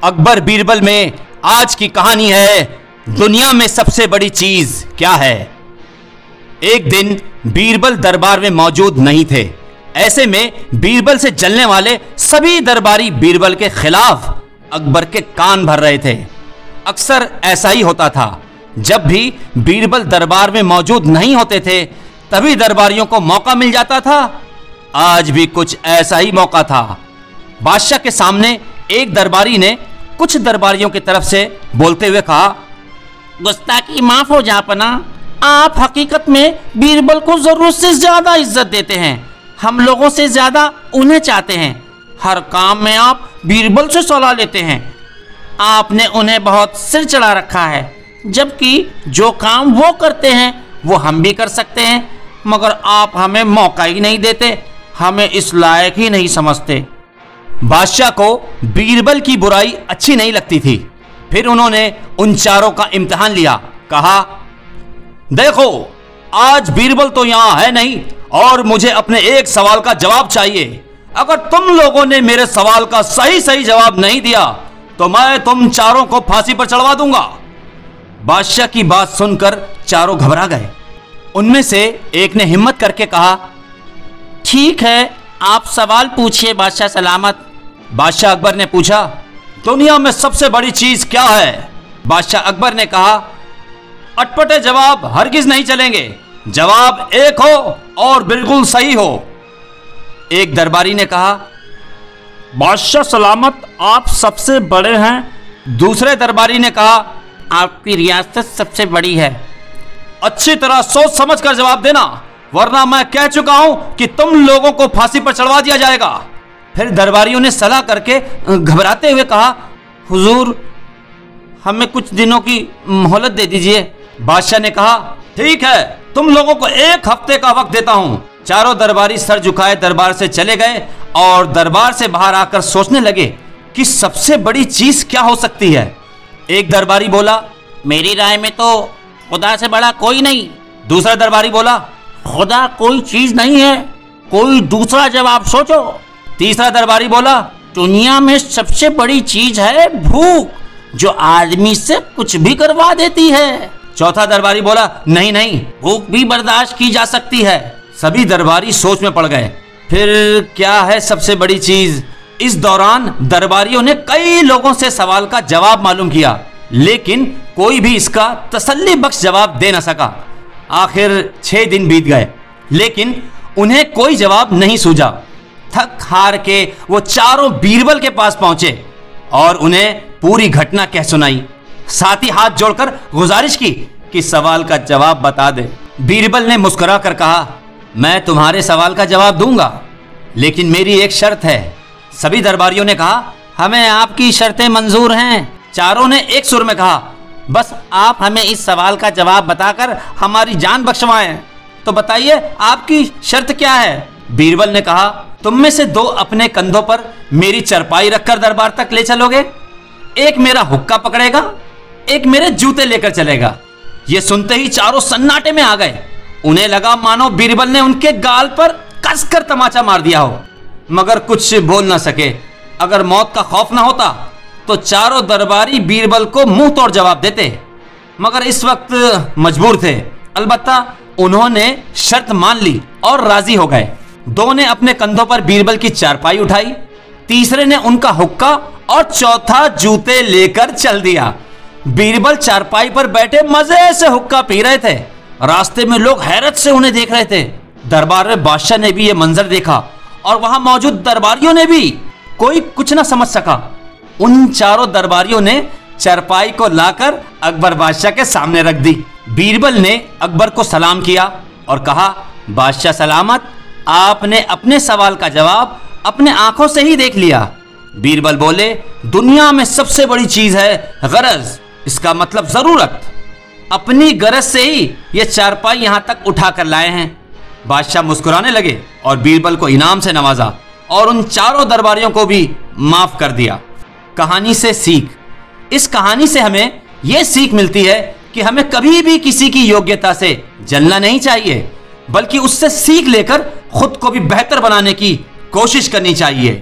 अकबर बीरबल में आज की कहानी है दुनिया में सबसे बड़ी चीज क्या है। एक दिन बीरबल दरबार में मौजूद नहीं थे। ऐसे में बीरबल से जलने वाले सभी दरबारी बीरबल के खिलाफ अकबर के कान भर रहे थे। अक्सर ऐसा ही होता था, जब भी बीरबल दरबार में मौजूद नहीं होते थे तभी दरबारियों को मौका मिल जाता था। आज भी कुछ ऐसा ही मौका था। बादशाह के सामने एक दरबारी ने कुछ दरबारियों की तरफ से बोलते हुए कहा, गुस्ताखी माफ हो जापना, आप हकीकत में बीरबल को जरूरत से ज्यादा इज्जत देते हैं। हम लोगों से ज्यादा उन्हें चाहते हैं। हर काम में आप बीरबल से सलाह लेते हैं। आपने उन्हें बहुत सिर चढ़ा रखा है, जबकि जो काम वो करते हैं वो हम भी कर सकते हैं, मगर आप हमें मौका ही नहीं देते, हमें इस लायक ही नहीं समझते। बादशाह को बीरबल की बुराई अच्छी नहीं लगती थी। फिर उन्होंने उन चारों का इम्तिहान लिया। कहा, देखो, आज बीरबल तो यहां है नहीं और मुझे अपने एक सवाल का जवाब चाहिए। अगर तुम लोगों ने मेरे सवाल का सही सही जवाब नहीं दिया तो मैं तुम चारों को फांसी पर चढ़वा दूंगा। बादशाह की बात सुनकर चारों घबरा गए। उनमें से एक ने हिम्मत करके कहा, ठीक है, आप सवाल पूछिए बादशाह सलामत। बादशाह अकबर ने पूछा, दुनिया में सबसे बड़ी चीज क्या है? बादशाह अकबर ने कहा, अटपटे जवाब हरगिज नहीं चलेंगे, जवाब एक हो और बिल्कुल सही हो। एक दरबारी ने कहा, बादशाह सलामत, आप सबसे बड़े हैं। दूसरे दरबारी ने कहा, आपकी रियासत सबसे बड़ी है। अच्छी तरह सोच समझ कर जवाब देना, वरना मैं कह चुका हूं कि तुम लोगों को फांसी पर चढ़वा दिया जाएगा। फिर दरबारियों ने सलाह करके घबराते हुए कहा, हुजूर, हमें कुछ दिनों की मोहलत दे दीजिए। बादशाह ने कहा, ठीक है, तुम लोगों को एक हफ्ते का वक्त देता हूं। चारों दरबारी सर झुकाए दरबार से चले गए और दरबार से बाहर आकर सोचने लगे कि सबसे बड़ी चीज क्या हो सकती है। एक दरबारी बोला, मेरी राय में तो खुदा से बड़ा कोई नहीं। दूसरा दरबारी बोला, खुदा कोई चीज नहीं है, कोई दूसरा जवाब सोचो। तीसरा दरबारी बोला, दुनिया में सबसे बड़ी चीज है भूख, जो आदमी से कुछ भी करवा देती है। चौथा दरबारी बोला, नहीं नहीं, भूख भी बर्दाश्त की जा सकती है। सभी दरबारी सोच में पड़ गए। फिर क्या है सबसे बड़ी चीज? इस दौरान दरबारियों ने कई लोगों से सवाल का जवाब मालूम किया, लेकिन कोई भी इसका तसल्ली बख्श जवाब दे न सका। आखिर 6 दिन बीत गए, लेकिन उन्हें कोई जवाब नहीं सूझा। थक हार के वो चारों बीरबल के पास पहुंचे और उन्हें पूरी घटना कह सुनाई। साथ ही हाथ जोड़कर गुजारिश की कि सवाल का जवाब बता दे। बीरबल ने मुस्कुरा कर कहा, मैं तुम्हारे सवाल का जवाब दूंगा, लेकिन मेरी एक शर्त है। सभी दरबारियों ने कहा, हमें आपकी शर्तें मंजूर हैं। चारों ने एक सुर में कहा, बस आप हमें इस सवाल का जवाब बताकर हमारी जान बख्शवाएं। तो बताइए, आपकी शर्त क्या है? बीरबल ने कहा, तुम में से 2 अपने कंधों पर मेरी चरपाई रखकर दरबार तक ले चलोगे। एक मेरा हुक्का पकड़ेगा, एक मेरे जूते लेकर चलेगा। ये सुनते ही चारों सन्नाटे में आ गए। उन्हें लगा मानो बीरबल ने उनके गाल पर कसकर तमाचा मार दिया हो, मगर कुछ बोल ना सके। अगर मौत का खौफ ना होता तो चारों दरबारी बीरबल को मुंह तोड़ जवाब देते, मगर इस वक्त मजबूर थे। अलबत्ता उन्होंने शर्त मान ली और राजी हो गए। 2 ने अपने कंधों पर बीरबल की चारपाई उठाई, तीसरे ने उनका हुक्का और चौथा जूते लेकर चल दिया। बीरबल चारपाई पर बैठे मजे से हुक्का पी रहे थे। रास्ते में लोग हैरत से उन्हें देख रहे थे। दरबार में बादशाह ने भी यह मंजर देखा और वहां मौजूद दरबारियों ने भी। कोई कुछ ना समझ सका। उन चारों दरबारियों ने चारपाई को लाकर अकबर बादशाह के सामने रख दी। बीरबल ने अकबर को सलाम किया और कहा, बादशाह सलामत, आपने अपने सवाल का जवाब अपने आंखों से ही देख लिया। बीरबल बोले, दुनिया में सबसे बड़ी चीज है गरज, इसका मतलब जरूरत। अपनी गरज से ही ये चारपाई यहां तक उठा कर लाए हैं। बादशाह मुस्कुराने लगे और बीरबल को इनाम से नवाजा और उन चारों दरबारियों को भी माफ कर दिया। कहानी से सीख। इस कहानी से हमें यह सीख मिलती है कि हमें कभी भी किसी की योग्यता से जलना नहीं चाहिए, बल्कि उससे सीख लेकर खुद को भी बेहतर बनाने की कोशिश करनी चाहिए।